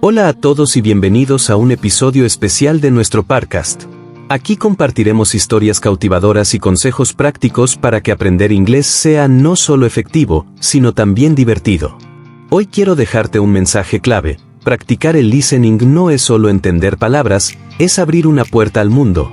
Hola a todos y bienvenidos a un episodio especial de nuestro podcast. Aquí compartiremos historias cautivadoras y consejos prácticos para que aprender inglés sea no solo efectivo, sino también divertido. Hoy quiero dejarte un mensaje clave. Practicar el listening no es solo entender palabras, es abrir una puerta al mundo.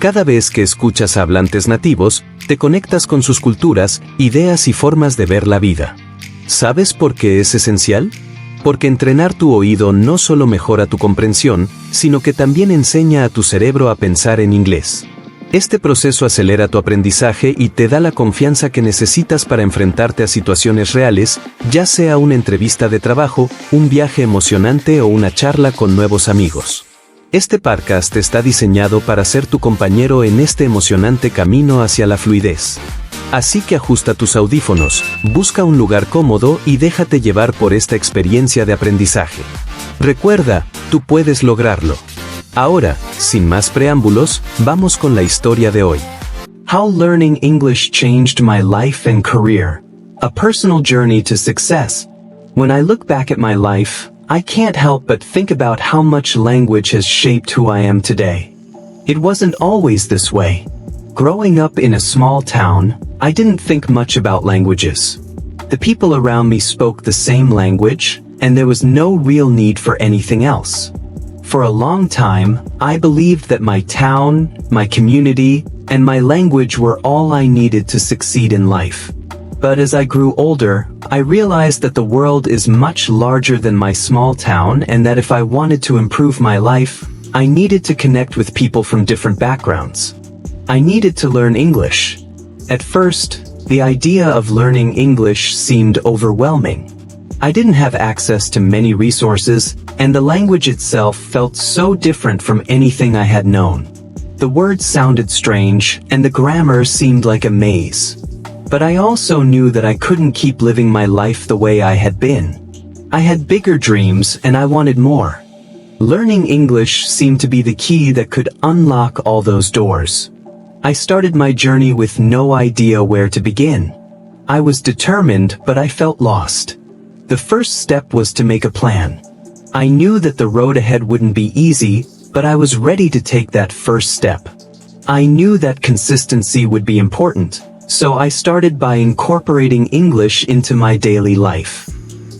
Cada vez que escuchas a hablantes nativos, te conectas con sus culturas, ideas y formas de ver la vida. ¿Sabes por qué es esencial? Porque entrenar tu oído no solo mejora tu comprensión, sino que también enseña a tu cerebro a pensar en inglés. Este proceso acelera tu aprendizaje y te da la confianza que necesitas para enfrentarte a situaciones reales, ya sea una entrevista de trabajo, un viaje emocionante o una charla con nuevos amigos. Este podcast está diseñado para ser tu compañero en este emocionante camino hacia la fluidez. Así que ajusta tus audífonos, busca un lugar cómodo y déjate llevar por esta experiencia de aprendizaje. Recuerda, tú puedes lograrlo. Ahora, sin más preámbulos, vamos con la historia de hoy. How Learning English Changed My Life and Career. A Personal Journey to Success. When I look back at my life, I can't help but think about how much language has shaped who I am today. It wasn't always this way. Growing up in a small town, I didn't think much about languages. The people around me spoke the same language, and there was no real need for anything else. For a long time, I believed that my town, my community, and my language were all I needed to succeed in life. But as I grew older, I realized that the world is much larger than my small town and that if I wanted to improve my life, I needed to connect with people from different backgrounds. I needed to learn English. At first, the idea of learning English seemed overwhelming. I didn't have access to many resources, and the language itself felt so different from anything I had known. The words sounded strange, and the grammar seemed like a maze. But I also knew that I couldn't keep living my life the way I had been. I had bigger dreams, and I wanted more. Learning English seemed to be the key that could unlock all those doors. I started my journey with no idea where to begin. I was determined, but I felt lost. The first step was to make a plan. I knew that the road ahead wouldn't be easy, but I was ready to take that first step. I knew that consistency would be important, so I started by incorporating English into my daily life.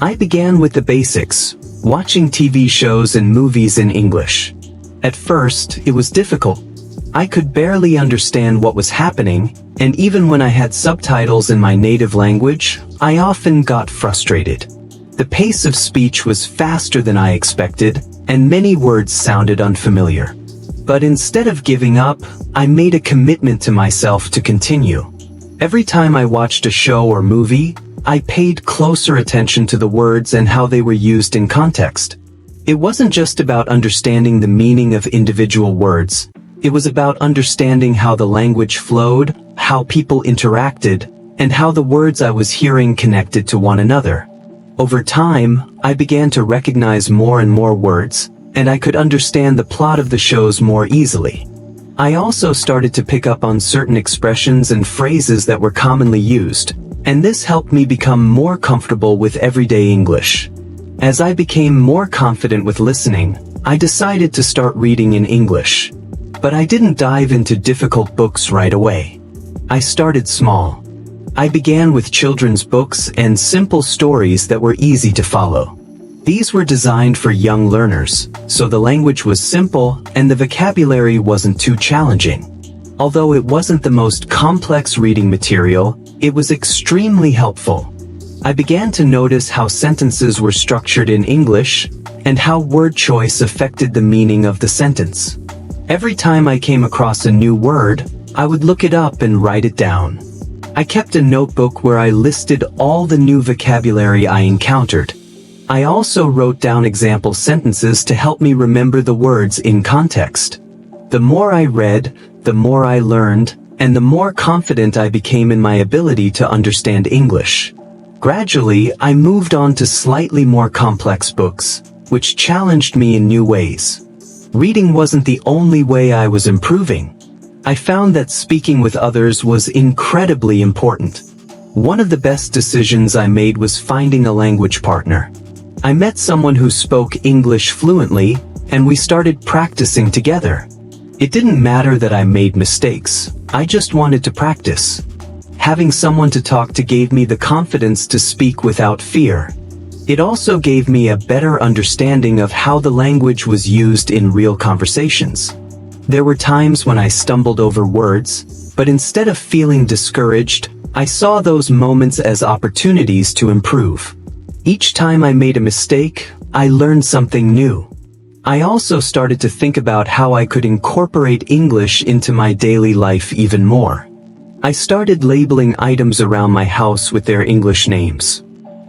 I began with the basics, watching TV shows and movies in English. At first, it was difficult. I could barely understand what was happening, and even when I had subtitles in my native language, I often got frustrated. The pace of speech was faster than I expected, and many words sounded unfamiliar. But instead of giving up, I made a commitment to myself to continue. Every time I watched a show or movie, I paid closer attention to the words and how they were used in context. It wasn't just about understanding the meaning of individual words. It was about understanding how the language flowed, how people interacted, and how the words I was hearing connected to one another. Over time, I began to recognize more and more words, and I could understand the plot of the shows more easily. I also started to pick up on certain expressions and phrases that were commonly used, and this helped me become more comfortable with everyday English. As I became more confident with listening, I decided to start reading in English. But I didn't dive into difficult books right away. I started small. I began with children's books and simple stories that were easy to follow. These were designed for young learners, so the language was simple and the vocabulary wasn't too challenging. Although it wasn't the most complex reading material, it was extremely helpful. I began to notice how sentences were structured in English, and how word choice affected the meaning of the sentence. Every time I came across a new word, I would look it up and write it down. I kept a notebook where I listed all the new vocabulary I encountered. I also wrote down example sentences to help me remember the words in context. The more I read, the more I learned, and the more confident I became in my ability to understand English. Gradually, I moved on to slightly more complex books, which challenged me in new ways. Reading wasn't the only way I was improving. I found that speaking with others was incredibly important. One of the best decisions I made was finding a language partner. I met someone who spoke English fluently, and we started practicing together. It didn't matter that I made mistakes, I just wanted to practice. Having someone to talk to gave me the confidence to speak without fear. It also gave me a better understanding of how the language was used in real conversations. There were times when I stumbled over words, but instead of feeling discouraged, I saw those moments as opportunities to improve. Each time I made a mistake, I learned something new. I also started to think about how I could incorporate English into my daily life even more. I started labeling items around my house with their English names.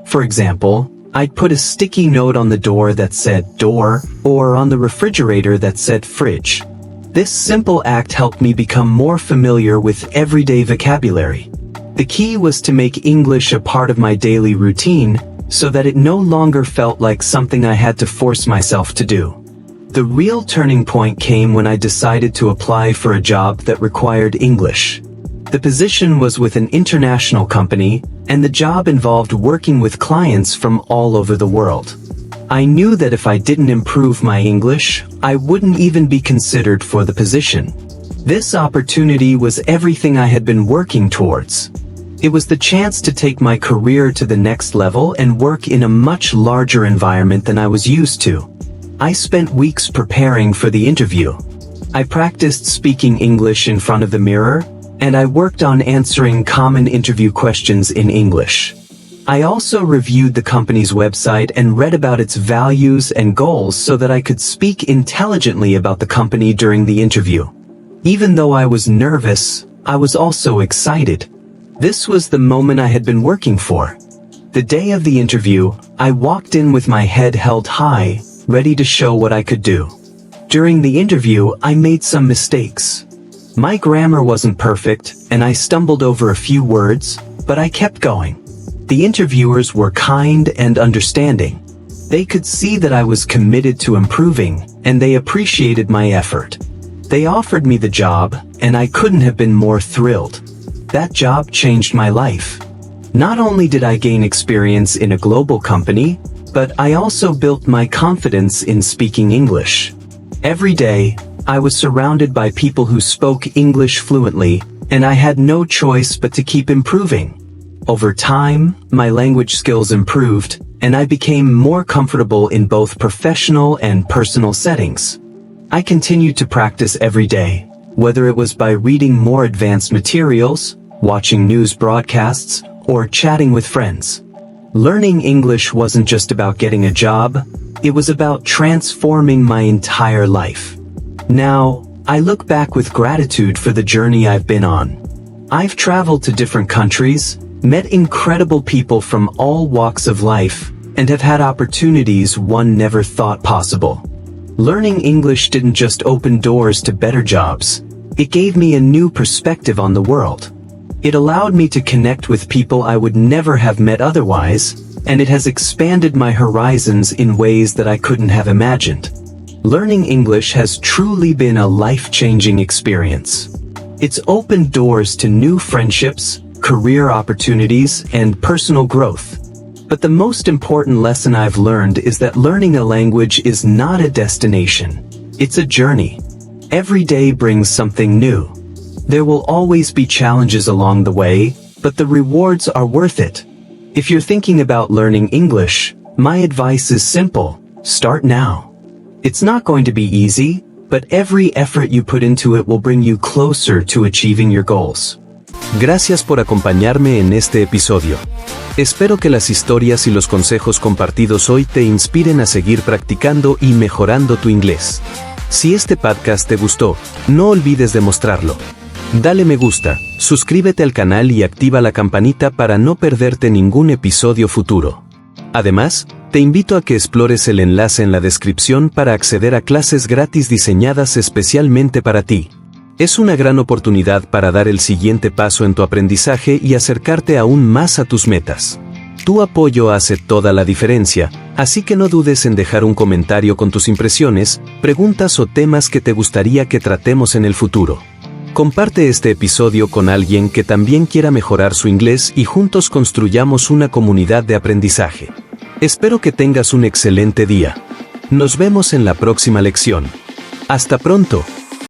For example, I'd put a sticky note on the door that said door, or on the refrigerator that said fridge. This simple act helped me become more familiar with everyday vocabulary. The key was to make English a part of my daily routine, so that it no longer felt like something I had to force myself to do. The real turning point came when I decided to apply for a job that required English. The position was with an international company, and the job involved working with clients from all over the world. I knew that if I didn't improve my English, I wouldn't even be considered for the position. This opportunity was everything I had been working towards. It was the chance to take my career to the next level and work in a much larger environment than I was used to. I spent weeks preparing for the interview. I practiced speaking English in front of the mirror, and I worked on answering common interview questions in English. I also reviewed the company's website and read about its values and goals so that I could speak intelligently about the company during the interview. Even though I was nervous, I was also excited. This was the moment I had been working for. The day of the interview, I walked in with my head held high, ready to show what I could do. During the interview, I made some mistakes. My grammar wasn't perfect, and I stumbled over a few words, but I kept going. The interviewers were kind and understanding. They could see that I was committed to improving, and they appreciated my effort. They offered me the job, and I couldn't have been more thrilled. That job changed my life. Not only did I gain experience in a global company, but I also built my confidence in speaking English. Every day, I was surrounded by people who spoke English fluently, and I had no choice but to keep improving. Over time, my language skills improved, and I became more comfortable in both professional and personal settings. I continued to practice every day, whether it was by reading more advanced materials, watching news broadcasts, or chatting with friends. Learning English wasn't just about getting a job, it was about transforming my entire life. Now, I look back with gratitude for the journey I've been on. I've traveled to different countries, met incredible people from all walks of life, and have had opportunities one never thought possible. Learning English didn't just open doors to better jobs, it gave me a new perspective on the world. It allowed me to connect with people I would never have met otherwise, and it has expanded my horizons in ways that I couldn't have imagined. Learning English has truly been a life-changing experience. It's opened doors to new friendships, career opportunities, and personal growth. But the most important lesson I've learned is that learning a language is not a destination. It's a journey. Every day brings something new. There will always be challenges along the way, but the rewards are worth it. If you're thinking about learning English, my advice is simple: start now. It's not going to be easy, but every effort you put into it will bring you closer to achieving your goals. Gracias por acompañarme en este episodio. Espero que las historias y los consejos compartidos hoy te inspiren a seguir practicando y mejorando tu inglés. Si este podcast te gustó, no olvides de mostrarlo. Dale me gusta, suscríbete al canal y activa la campanita para no perderte ningún episodio futuro. Además, te invito a que explores el enlace en la descripción para acceder a clases gratis diseñadas especialmente para ti. Es una gran oportunidad para dar el siguiente paso en tu aprendizaje y acercarte aún más a tus metas. Tu apoyo hace toda la diferencia, así que no dudes en dejar un comentario con tus impresiones, preguntas o temas que te gustaría que tratemos en el futuro. Comparte este episodio con alguien que también quiera mejorar su inglés y juntos construyamos una comunidad de aprendizaje. Espero que tengas un excelente día. Nos vemos en la próxima lección. Hasta pronto.